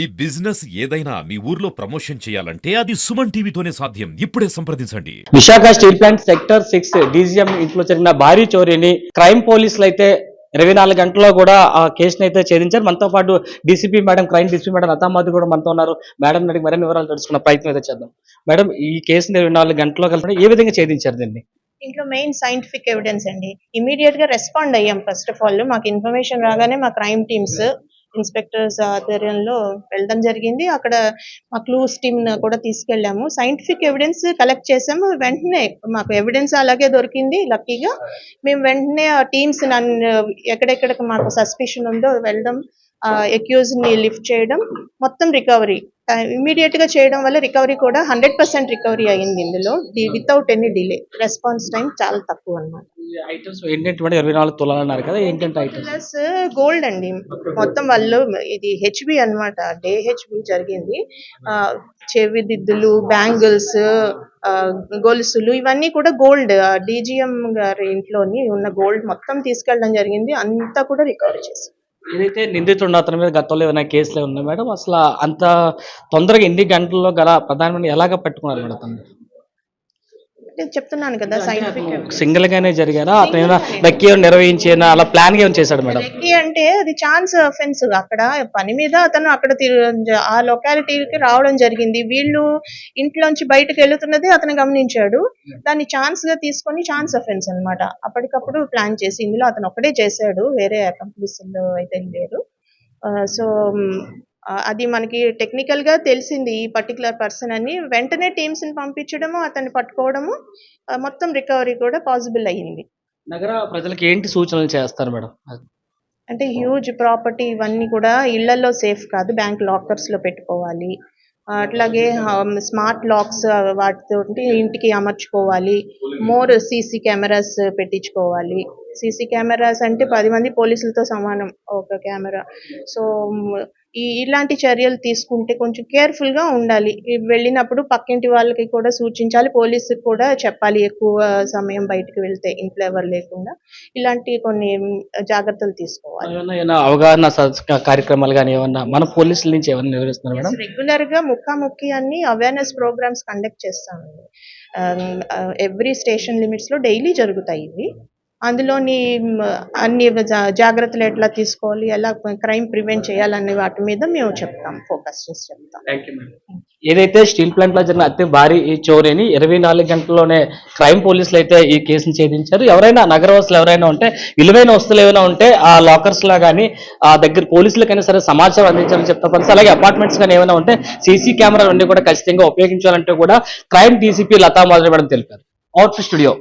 ఈ బిజినెస్ ఏదైనా మీ ఊర్లో ప్రమోషన్ చేయాలంటే అది సుమన్ టీవీతోనే సాధ్యం. ఇప్పుడే సంప్రదించండి. Visakha steel plant sector 6 DGM ఇంట్లో జరిగిన భారీ చోరీని క్రైమ్ పోలీసులు అయితే 24 గంటల్లో కూడా ఆ కేసును అయితే ఛేదించారు. మనతో పాటు DCP madam, crime DCP madam లతామాధి కూడా మనతో ఉన్నారు. మేడం అడిగి మరిన్ని వివరాలు తెలుసుకున్న ప్రయత్నం అయితే చేద్దాం. మేడం, ఈ కేసుని 24 గంటల్లో కలిపి ఏ విధంగా ఛేదించారు దీన్ని? ఇంట్లో మెయిన్ సైంటిఫిక్ ఎవిడెన్స్ అండి. ఇమీడియట్ గా రెస్పాండ్ అయ్యాం. ఫస్ట్ ఆఫ్ ఆల్ మాకు ఇన్ఫర్మేషన్ రాగానే మా క్రైమ్ టీమ్స్ ఇన్స్పెక్టర్స్ ఆధ్వర్యంలో వెళ్ళడం జరిగింది. అక్కడ మా క్లూస్ టీమ్ కూడా తీసుకెళ్ళాము. సైంటిఫిక్ ఎవిడెన్స్ కలెక్ట్ చేసాము. వెంటనే మాకు ఎవిడెన్స్ అలాగే దొరికింది. లక్కీగా మేము వెంటనే ఆ టీమ్స్ ఎక్కడెక్కడ మాకు సస్పిషన్ ఉందో వెళ్ళడం, అక్యూజ్ ని లిఫ్ట్ చేయడం, మొత్తం రికవరీ ఇమీడియట్ గా చేయడం వల్ల రికవరీ కూడా 100% రికవరీ అయింది. ఇందులో without any delay. Response time చాలా తక్కువ అన్నమాట. ఐటమ్స్ ఏంటంటే 24 తులాలు అన్నారు కదా, ఏంటంటే ఐటమ్స్? ప్లస్ గోల్డ్ అండి. మొత్తం వాళ్ళు ఇది హెచ్బి అన్నమాట. డే హెచ్బి జరిగింది. చెవి దిద్దులు, బ్యాంగిల్స్, గొలుసులు ఇవన్నీ కూడా గోల్డ్. డీజీఎం గారి ఇంట్లోని ఉన్న గోల్డ్ మొత్తం తీసుకెళ్ళడం జరిగింది. అంతా కూడా రికవరీ చేశారు. ఏదైతే నిందితుడు అతని మీద గతంలో ఏమైనా కేసులు ఉన్నాయి మేడం? అసలు అంత తొందరగా ఎన్ని గంటల్లో గల ప్రధానమంత్రి ఎలాగ పట్టుకున్నారు మేడం అతన్ని? నేను చెప్తున్నాను కదా, సైంటిఫిక్ సింగిల్ గానే జరిగారా, అతను ఏమైనా లక్కీ నిర్వహించేనా, అలా ప్లాన్ గా ఏమైనా చేశాడు మేడం? లక్కీ అంటే అది ఛాన్స్ అఫెన్స్. అక్కడ పని మీద అతను అక్కడ ఆ లొకాలిటీకి రావడం జరిగింది. వీళ్ళు ఇంట్లోంచి బయటకు వెళ్తున్నది అతను గమనించాడు. దాన్ని ఛాన్స్ గా తీసుకొని ఛాన్స్ అఫెన్స్ అన్నమాట. అప్పటికప్పుడు ప్లాన్ చేసి ఇందులో అతను ఒక్కడే చేశాడు, వేరే అకంప్లిస్ అయితే లేరు. సో అది మనకి టెక్నికల్ గా తెలిసింది ఈ పర్టికులర్ పర్సన్ అని. వెంటనే టీమ్స్ ని పంపించడము, అతన్ని పట్టుకోవడము, మొత్తం రికవరీ కూడా పాసిబుల్ అయ్యింది. నగర ప్రజలకు ఏంటి సూచనలు చేస్తారు మేడం? అంటే హ్యూజ్ ప్రాపర్టీ ఇవన్నీ కూడా ఇళ్లలో సేఫ్ కాదు, బ్యాంక్ లాకర్స్ లో పెట్టుకోవాలి. అట్లాగే స్మార్ట్ లాక్స్ వాటితో ఇంటికి అమర్చుకోవాలి. మోర్ సీసీ కెమెరాస్ పెట్టించుకోవాలి. సీసీ కెమెరాస్ అంటే 10 మంది పోలీసులతో సమానం ఒక కెమెరా. సో ఇలాంటి చర్యలు తీసుకుంటే కొంచెం కేర్ఫుల్ గా ఉండాలి. వెళ్ళినప్పుడు పక్కింటి వాళ్ళకి కూడా సూచించాలి, పోలీసుకి కూడా చెప్పాలి. ఎక్కువ సమయం బయటకు వెళ్తే ఇంట్లో ఎవరు లేకుండా ఇలాంటి కొన్ని జాగ్రత్తలు తీసుకోవాలి. అవగాహన కార్యక్రమాలు కానీ ఏమన్నా మన పోలీసుల నుంచి ఏమన్నా నిర్వహిస్తున్నారు మేడం? రెగ్యులర్ గా ముఖాముఖి అన్ని అవేర్నెస్ ప్రోగ్రామ్స్ కండక్ట్ చేస్తామండి. ఎవ్రీ స్టేషన్ లిమిట్స్ లో డైలీ జరుగుతాయి ఇవి. అందులోని అన్ని జాగ్రత్తలు ఎట్లా తీసుకోవాలి, ఎలా క్రైమ్ ప్రివెంట్ చేయాలనే వాటి మీద మేము చెప్తాం, ఫోకస్ చేసి చెప్తాం. ఏదైతే స్టీల్ ప్లాంట్ లో జరిగిన అతి భారీ ఈ చోరీని 24 గంటల్లోనే క్రైమ్ పోలీసులు అయితే ఈ కేసును ఛేదించారు. ఎవరైనా నగరవాసులు ఎవరైనా ఉంటే, విలువైన వస్తువులు ఏమైనా ఉంటే ఆ లాకర్స్ లో కానీ ఆ దగ్గర పోలీసులకైనా సరే సమాచారం అందించాలని చెప్తా పరిస్థితి. అలాగే అపార్ట్మెంట్స్ కానీ ఏమైనా ఉంటే సీసీ కెమెరాలు అన్ని కూడా ఖచ్చితంగా ఉపయోగించాలంటే కూడా క్రైమ్ డీసీపీ లతామాధి మేడం తెలిపారు. Out studio.